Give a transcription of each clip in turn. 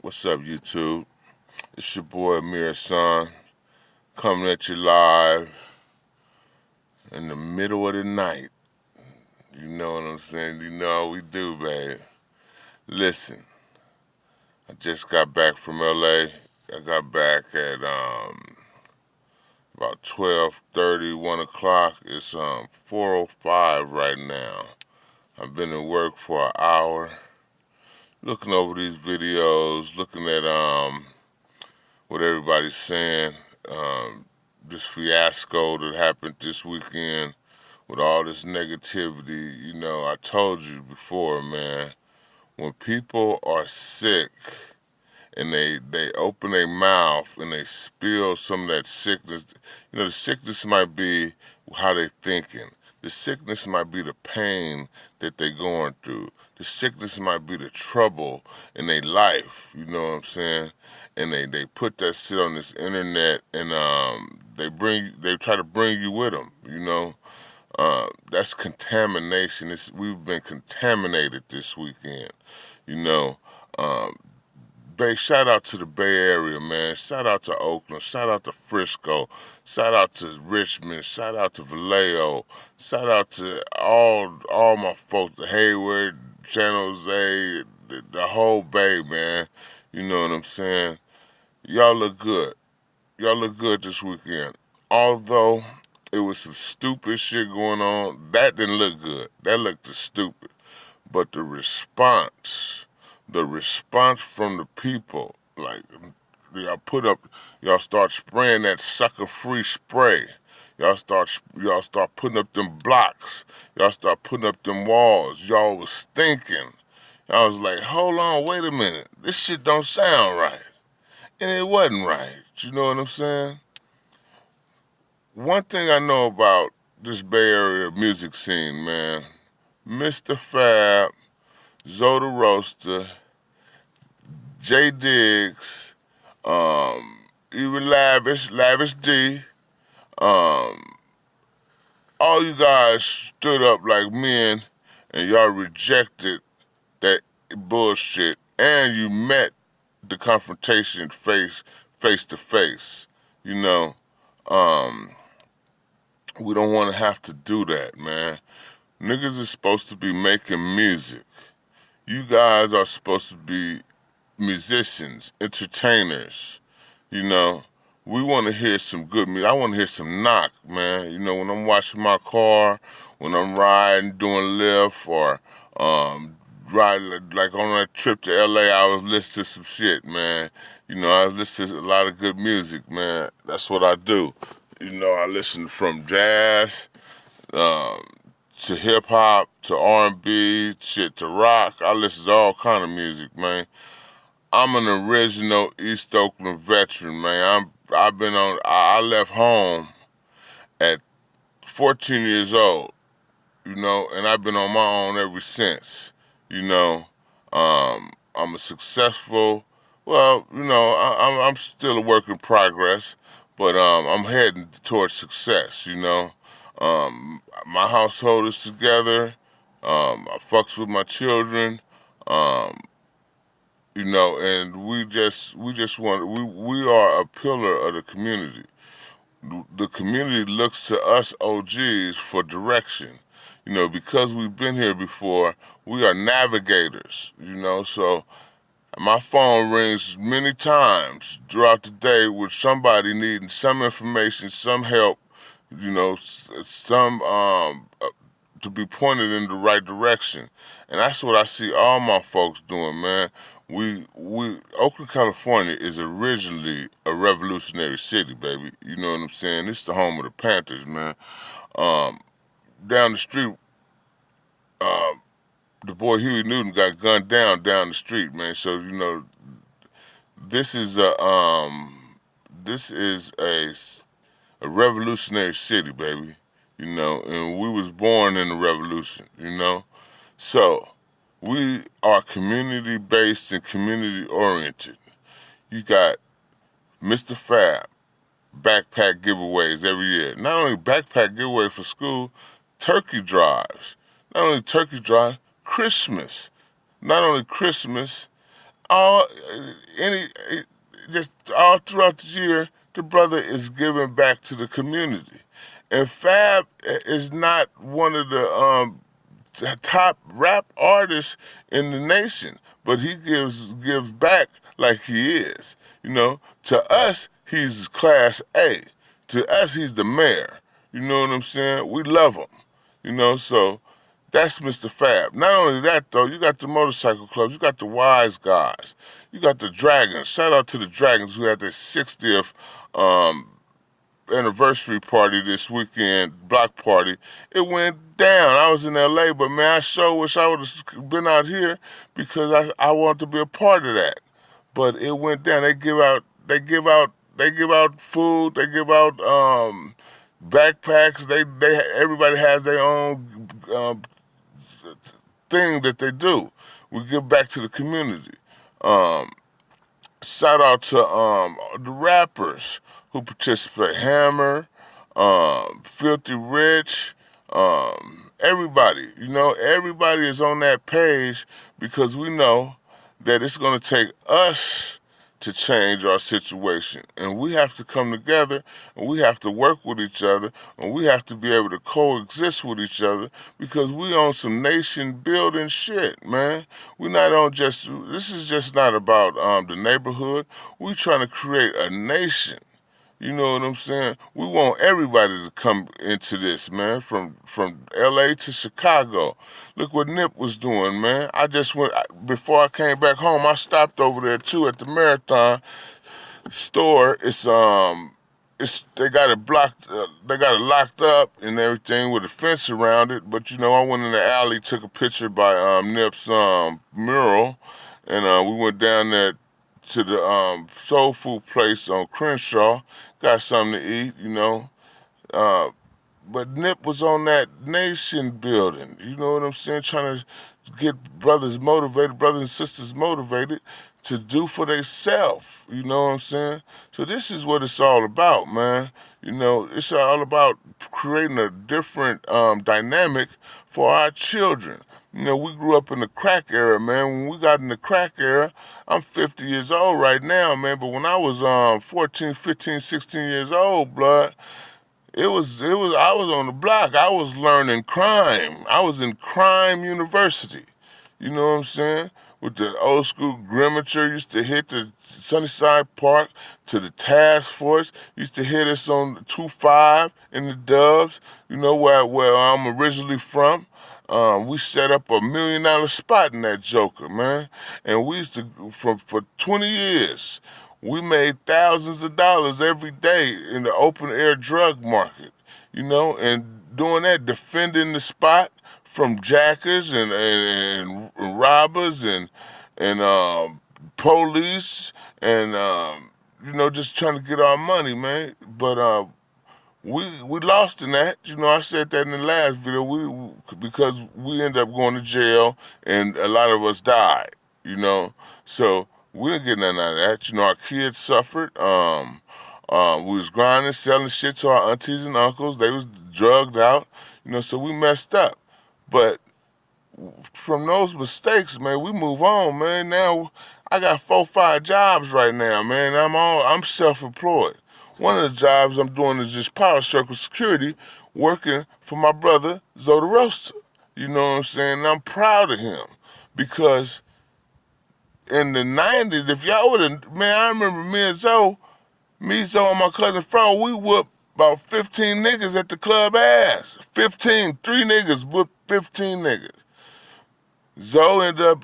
What's up, YouTube? It's your boy Amir Hassan coming at you live in the middle of the night. You know what I'm saying? You know how we do, babe. Listen, I just got back from LA. I got back at about 12:30, 1 o'clock. It's 4:05 right now. I've been at work for an hour, looking over these videos, looking at what everybody's saying. This fiasco that happened this weekend with all this negativity. You know, I told you before, man, when people are sick and they open their mouth and they spill some of that sickness, you know, the sickness might be how they thinking. The sickness might be the pain that they going through. The sickness might be the trouble in their life, you know what I'm saying? And they put that shit on this internet and they try to bring you with them, you know? That's contamination. We've been contaminated this weekend, you know? Shout out to the Bay Area, man. Shout out to Oakland. Shout out to Frisco. Shout out to Richmond. Shout out to Vallejo. Shout out to all my folks, the Hayward, San Jose, the whole Bay, man. You know what I'm saying? Y'all look good. Y'all look good this weekend. Although it was some stupid shit going on, that didn't look good. That looked stupid. But the response from the people, like y'all start spraying that sucker-free spray. Y'all start putting up them blocks. Y'all start putting up them walls. Y'all was thinking. I was like, hold on, wait a minute. This shit don't sound right. And it wasn't right. You know what I'm saying? One thing I know about this Bay Area music scene, man, Mr. Fab, Zoe the Roaster, Jay Diggs, even Lavish D, all you guys stood up like men and y'all rejected that bullshit and you met the confrontation face to face. You know, we don't want to have to do that, man. Niggas is supposed to be making music. You guys are supposed to be musicians, entertainers. You know, we want to hear some good music. I want to hear some knock, man. You know, when I'm washing my car, when I'm riding, doing Lyft, or riding like on that trip to LA, I was listening to some shit, man. You know, I listen to a lot of good music, man. That's what I do. You know, I listen from jazz to hip hop to R&B, shit to rock. I listen to all kind of music, man. I'm an original East Oakland veteran, man. I left home at 14 years old, you know, and I've been on my own ever since, you know. I'm a successful, well, you know, I'm still a work in progress, but I'm heading towards success, you know. My household is together. I fucks with my children. You know, and we are a pillar of the community. The community looks to us OGs for direction. You know, because we've been here before, we are navigators, you know, so my phone rings many times throughout the day with somebody needing some information, some help, you know, some to be pointed in the right direction. And that's what I see all my folks doing, man. Oakland, California is originally a revolutionary city, baby. You know what I'm saying? It's the home of the Panthers, man. Down the street, the boy Huey Newton got gunned down the street, man. So, you know, this is a revolutionary city, baby. You know, and we was born in the revolution, you know? So, we are community-based and community-oriented. You got Mr. Fab, backpack giveaways every year. Not only backpack giveaways for school, turkey drives. Not only turkey drive, Christmas. Not only Christmas, all any just all throughout the year, the brother is giving back to the community. And Fab is not one of the top rap artists in the nation, but he gives back like he is. You know, to us, he's class A. To us, he's the mayor. You know what I'm saying? We love him. You know, so that's Mr. Fab. Not only that, though, you got the motorcycle clubs, you got the Wise Guys, you got the Dragons. Shout out to the Dragons who had their 60th anniversary party this weekend, block party. It went down. I was in LA, but man, I sure wish I would have been out here because I want to be a part of that. But it went down. They give out food. They give out backpacks. Everybody has their own thing that they do. We give back to the community. Shout out to the rappers who participate. Hammer, Filthy Rich, everybody. You know, everybody is on that page because we know that it's going to take us to change our situation. And we have to come together and we have to work with each other and we have to be able to coexist with each other because we on some nation building shit, man. We not on this is just not about the neighborhood. We trying to create a nation. You know what I'm saying? We want everybody to come into this, man, from LA to Chicago. Look what Nip was doing, man. I just went, before I came back home, I stopped over there too at the Marathon store. They got it blocked, they got it locked up and everything with a fence around it. But you know, I went in the alley, took a picture by Nip's mural, and we went down there to the soul food place on Crenshaw, got something to eat, you know. But Nip was on that nation building, you know what I'm saying, trying to get brothers and sisters motivated to do for themselves, you know what I'm saying? So this is what it's all about, man. You know, it's all about creating a different dynamic for our children. You know, we grew up in the crack era, man. When we got in the crack era, I'm 50 years old right now, man. But when I was 14, 15, 16 years old, blood, I was on the block. I was learning crime. I was in crime university. You know what I'm saying? With the old school Grimature, used to hit the Sunnyside Park to the task force, used to hit us on 2-5 in the Dubs, you know, where I'm originally from. We set up $1 million spot in that joker, man. And we used to, for 20 years, we made thousands of dollars every day in the open air drug market, you know, and doing that, defending the spot from jackers and robbers and police and, you know, just trying to get our money, man. But we lost in that. You know, I said that in the last video. Because we ended up going to jail and a lot of us died. You know, so we didn't get nothing out of that. You know, our kids suffered. We was grinding, selling shit to our aunties and uncles. They was drugged out. You know, so we messed up. But from those mistakes, man, we move on, man. Now I got 4-5 jobs right now, man. I'm self-employed. One of the jobs I'm doing is just Power Circle Security, working for my brother, Zoe the Roaster. You know what I'm saying? And I'm proud of him because in the 90s, if y'all would have, man, I remember Zoe, and my cousin Fro, we whooped about 15 niggas at the club ass. 15, 3 niggas whooped 15 niggas. Zoe ended up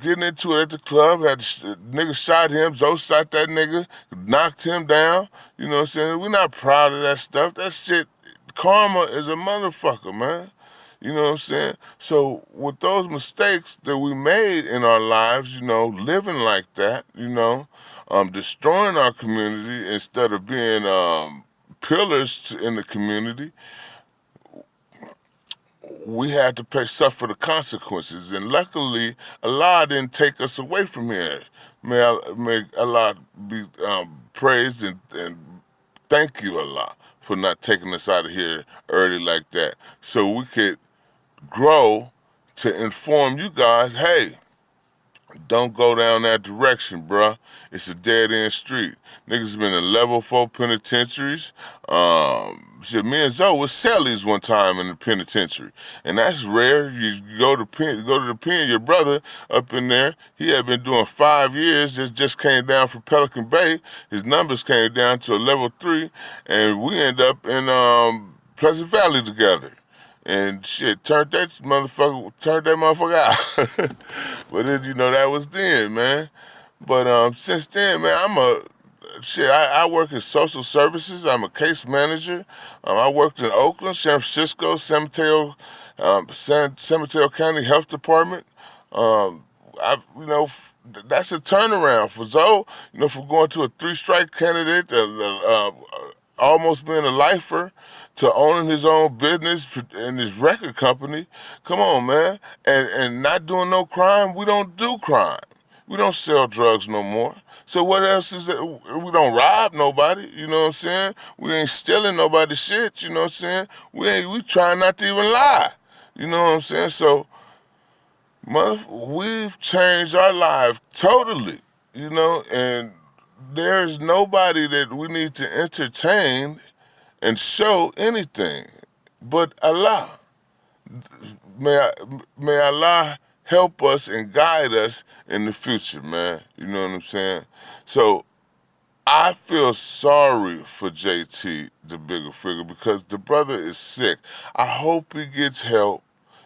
getting into it at the club, had the nigga shot him, Zoe shot that nigga, knocked him down, you know what I'm saying? We're not proud of that stuff. That shit, karma is a motherfucker, man. You know what I'm saying? So with those mistakes that we made in our lives, you know, living like that, you know, destroying our community instead of being pillars in the community, we had to suffer the consequences. And luckily, Allah didn't take us away from here. May Allah be praised and thank you, Allah, for not taking us out of here early like that. So we could grow to inform you guys, hey, Don't go down that direction, bruh. It's a dead-end street. Niggas been in level 4 penitentiaries. Shit, me and Zoe was cellies one time in the penitentiary, and that's rare. You go to the pen. Your brother up in there, he had been doing 5 years. Just came down from Pelican Bay. His numbers came down to a level 3, and we end up in Pleasant Valley together. And shit, turned that motherfucker out. But then, that was then, man. But since then, man, I work in social services. I'm a case manager. I worked in Oakland, San Francisco, San Mateo County Health Department. Um, that's a turnaround for Zoe. From going to a 3-strike candidate, almost being a lifer, to owning his own business and his record company. Come on, man. And not doing no crime. We don't do crime. We don't sell drugs no more. So what else is that? We don't rob nobody, you know what I'm saying? We ain't stealing nobody's shit, you know what I'm saying? We trying not to even lie, you know what I'm saying? So, we've changed our life totally, and there's nobody that we need to entertain and show anything but Allah. May Allah help us and guide us in the future, man. You know what I'm saying? So I feel sorry for JT, the bigger figure, because the brother is sick. I hope he gets help.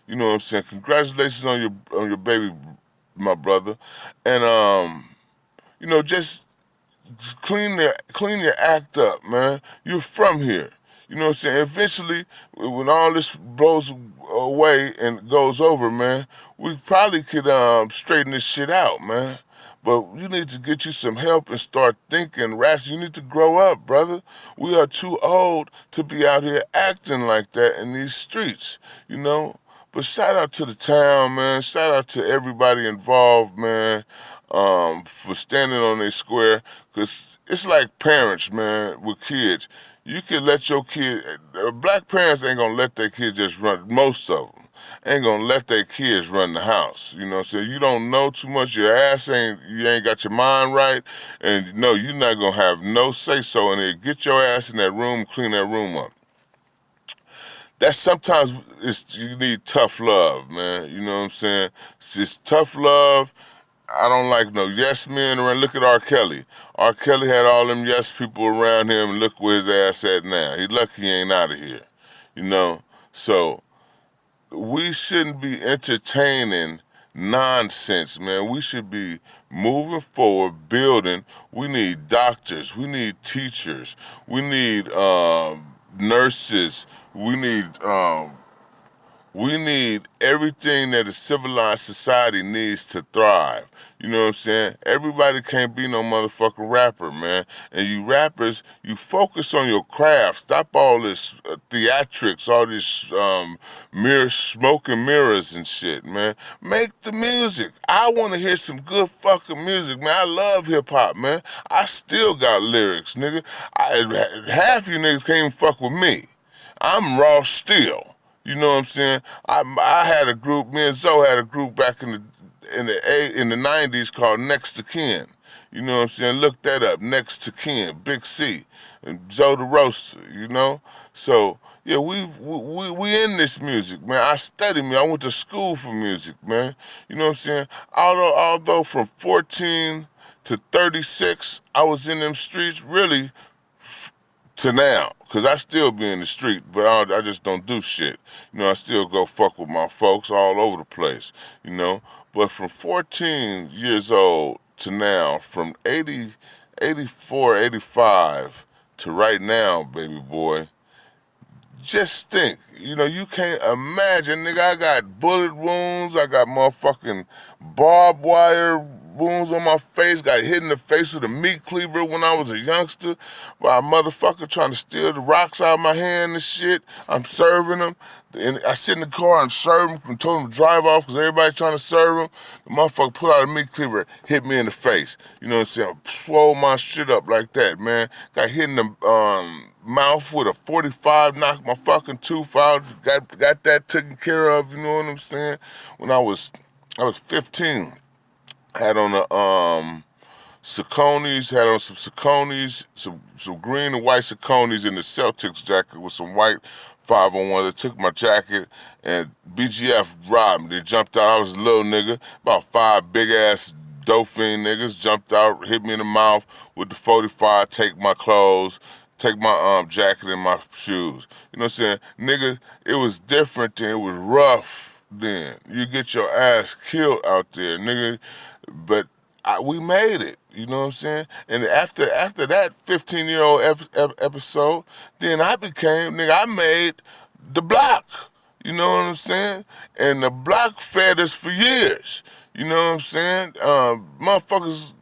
You know what I'm saying? Congratulations on your baby, my brother. And just clean your act up, man. You're from here. You know what I'm saying? Eventually, when all this blows away and goes over, man, we probably could straighten this shit out, man. But you need to get you some help and start thinking rational. You need to grow up, brother. We are too old to be out here acting like that in these streets, But shout out to the town, man. Shout out to everybody involved, man, for standing on their square. Because it's like parents, man, with kids. You can let your kid, black parents ain't gonna let their kids just run, most of them ain't gonna let their kids run the house. So you don't know too much, you ain't got your mind right, and no, you're not gonna have no say-so in it. Get your ass in that room, clean that room up. That's sometimes you need tough love, man. You know what I'm saying? It's just tough love. I don't like no yes men around. Look at R. Kelly. R. Kelly had all them yes people around him, and look where his ass at now. He lucky he ain't out of here, So we shouldn't be entertaining nonsense, man. We should be moving forward, building. We need doctors. We need teachers. We need nurses. We need everything that a civilized society needs to thrive. You know what I'm saying? Everybody can't be no motherfucking rapper, man. And you rappers, you focus on your craft. Stop all this theatrics, all this smoke and mirrors and shit, man. Make the music. I want to hear some good fucking music, man. I love hip-hop, man. I still got lyrics, nigga. Half you niggas can't even fuck with me. I'm raw still. You know what I'm saying? I had a group. Me and Zoe had a group back in the 90s called Next to Kin. You know what I'm saying? Look that up. Next to Kin, Big C, and Joe the Roaster. So yeah, we in this music, man. I studied I went to school for music, man. You know what I'm saying? Although from 14 to 36, I was in them streets really to now, because I still be in the street, but I just don't do shit. I still go fuck with my folks all over the place, But from 14 years old to now, from 84, 85 to right now, baby boy, just think, you can't imagine, nigga, I got bullet wounds, I got motherfucking barbed wire wounds on my face, got hit in the face with a meat cleaver when I was a youngster by a motherfucker trying to steal the rocks out of my hand and shit. I'm serving them. And I sit in the car and serve him and told him to drive off because everybody trying to serve him. The motherfucker pulled out a meat cleaver, hit me in the face. You know what I'm saying? Swole my shit up like that, man. Got hit in the mouth with a 45, knocked my fucking tooth out. Got that taken care of, you know what I'm saying? When I was 15. Had on a Saucony's, had on some Saucony's, some green and white Saucony's in the Celtics jacket with some white 501. They took my jacket and BGF robbed me. They jumped out. I was a little nigga, about 5 big ass dope fiend niggas jumped out, hit me in the mouth with the 45, take my clothes, take my jacket and my shoes. You know what I'm saying? Nigga, it was different then. It was rough then. You get your ass killed out there, nigga. But we made it. You know what I'm saying? And after that 15-year-old episode, then I made the block. You know what I'm saying? And the block fed us for years. You know what I'm saying? Motherfuckers,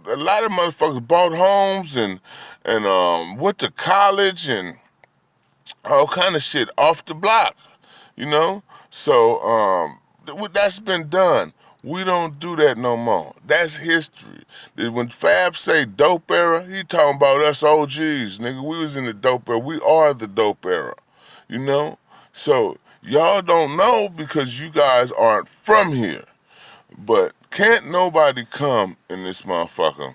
a lot of motherfuckers bought homes and went to college and all kind of shit off the block. You know? So that's been done. We don't do that no more. That's history. When Fab say dope era, he talking about us OGs, nigga. We was in the dope era. We are the dope era, you know? So y'all don't know because you guys aren't from here. But can't nobody come in this motherfucker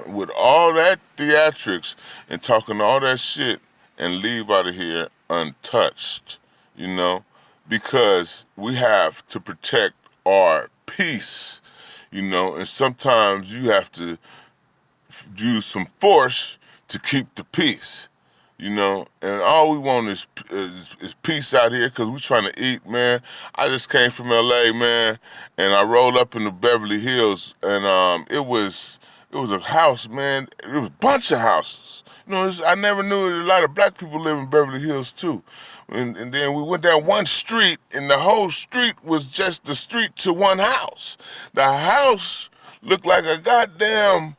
with all that theatrics and talking all that shit and leave out of here untouched, you know? Because we have to protect our peace, you know, and sometimes you have to use some force to keep the peace, you know, and all we want is peace out here because we trying to eat, man. I just came from LA, man, and I rolled up in the Beverly Hills, and it was a house, man. It was a bunch of houses. You know, I never knew a lot of black people live in Beverly Hills too. And then we went down one street, and the whole street was just the street to one house. The house looked like a goddamn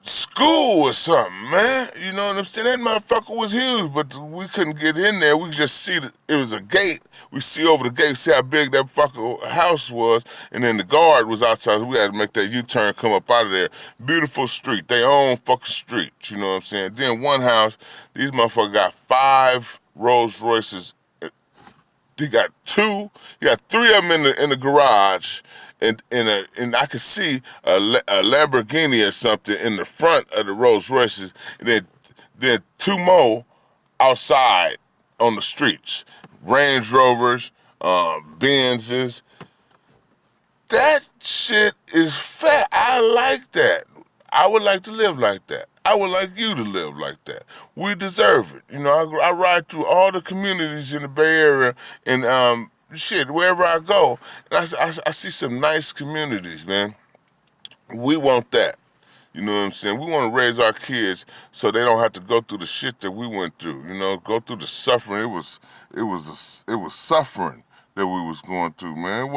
school or something, man. You know what I'm saying? That motherfucker was huge, but we couldn't get in there. We could just see that it was a gate. We see over the gate, see how big that fucking house was, and then the guard was outside. So we had to make that U-turn, come up out of there. Beautiful street, they own fucking street. You know what I'm saying? Then one house, these motherfuckers got 5 Rolls Royces. He got 2. He got 3 of them in the garage. And I could see a Lamborghini or something in the front of the Rolls Royces, and then 2 more outside on the streets, Range Rovers, Benzes. That shit is fat. I like that. I would like to live like that. I would like you to live like that. We deserve it. You know, I ride through all the communities in the Bay Area and shit, wherever I go, and I see some nice communities, man. We want that. You know what I'm saying? We want to raise our kids so they don't have to go through the shit that we went through. You know, go through the suffering. It was suffering that we was going through, man. It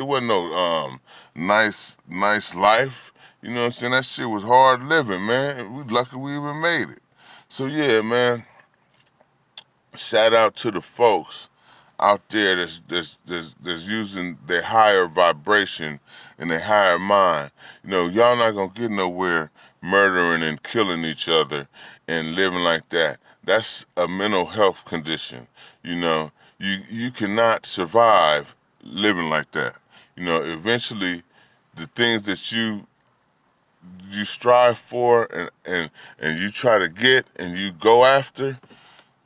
wasn't no nice life. You know what I'm saying? That shit was hard living, man. We lucky we even made it. So yeah, man. Shout out to the folks out there that's using their higher vibration and their higher mind. You know, y'all not gonna get nowhere murdering and killing each other and living like that. That's a mental health condition. You know, you cannot survive living like that. You know, eventually the things that you strive for and you try to get and you go after,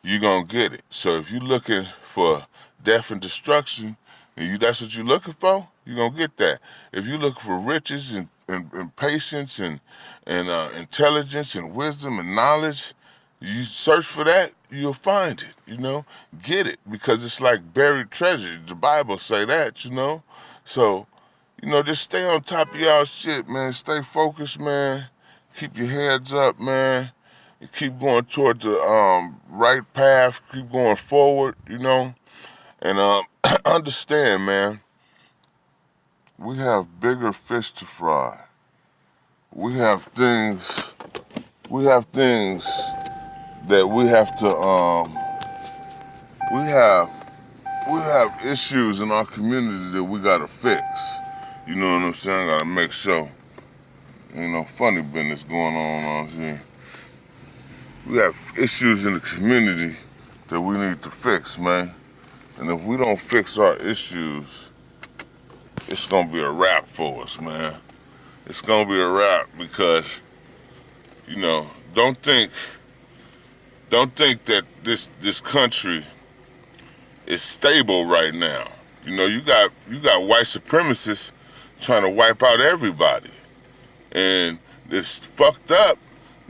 you're gonna get it. So if you're looking for death and destruction, and that's what you're looking for, you're gonna get that. If you're looking for riches and patience and intelligence and wisdom and knowledge, you search for that, you'll find it, you know? Get it, because it's like buried treasure. The Bible say that, you know? So, you know, just stay on top of y'all shit, man. Stay focused, man. Keep your heads up, man. And keep going toward the right path. Keep going forward, you know? And understand, man, we have bigger fish to fry. We have things that we have to we have issues in our community that we gotta fix. You know what I'm saying? Gotta make sure. You know, funny business going on out here. We have issues in the community that we need to fix, man. And if we don't fix our issues, it's gonna be a wrap for us, man. It's gonna be a wrap because, you know, don't think that this country is stable right now. You know, you got white supremacists trying to wipe out everybody. And it's fucked up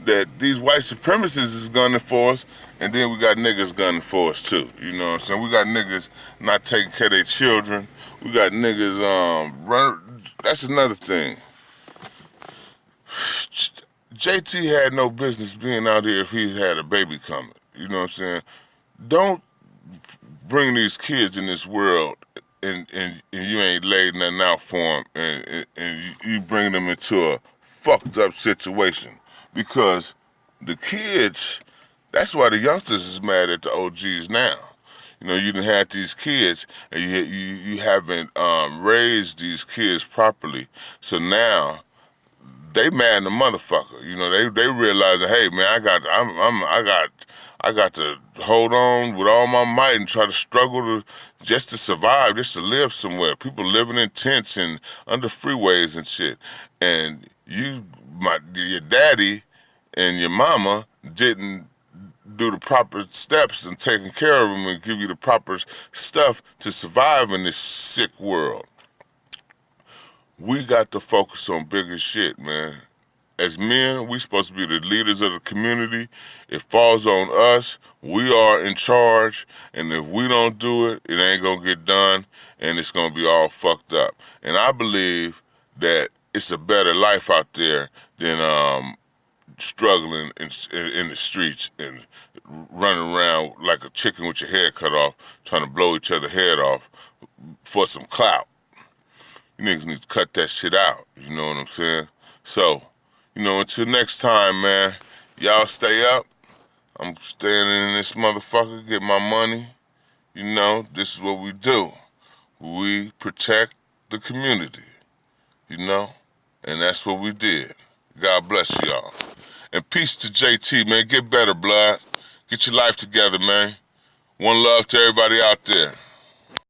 that these white supremacists is gunning for us, and then we got niggas gunning for us too. You know what I'm saying? We got niggas not taking care of their children. We got niggas that's another thing. JT had no business being out here if he had a baby coming. You know what I'm saying? Don't bring these kids in this world and you ain't laid nothing out for them and you bring them into a fucked up situation. Because the kids, that's why the youngsters is mad at the OGs now. You know, you done had these kids and you haven't raised these kids properly. So now they mad the motherfucker. You know, they realize that, hey man, I got to hold on with all my might and try to struggle just to survive, just to live somewhere. People living in tents and under freeways and shit. And your daddy and your mama didn't do the proper steps and taking care of them and give you the proper stuff to survive in this sick world. We got to focus on bigger shit, man. As men, we supposed to be the leaders of the community. It falls on us. We are in charge. And if we don't do it, it ain't going to get done. And it's going to be all fucked up. And I believe that it's a better life out there than struggling in the streets and running around like a chicken with your head cut off, trying to blow each other's head off for some clout. You niggas need to cut that shit out. You know what I'm saying? So, you know, until next time, man, y'all stay up. I'm staying in this motherfucker, get my money. You know, this is what we do. We protect the community, you know? And that's what we did. God bless y'all. And peace to JT, man. Get better, blood. Get your life together, man. One love to everybody out there.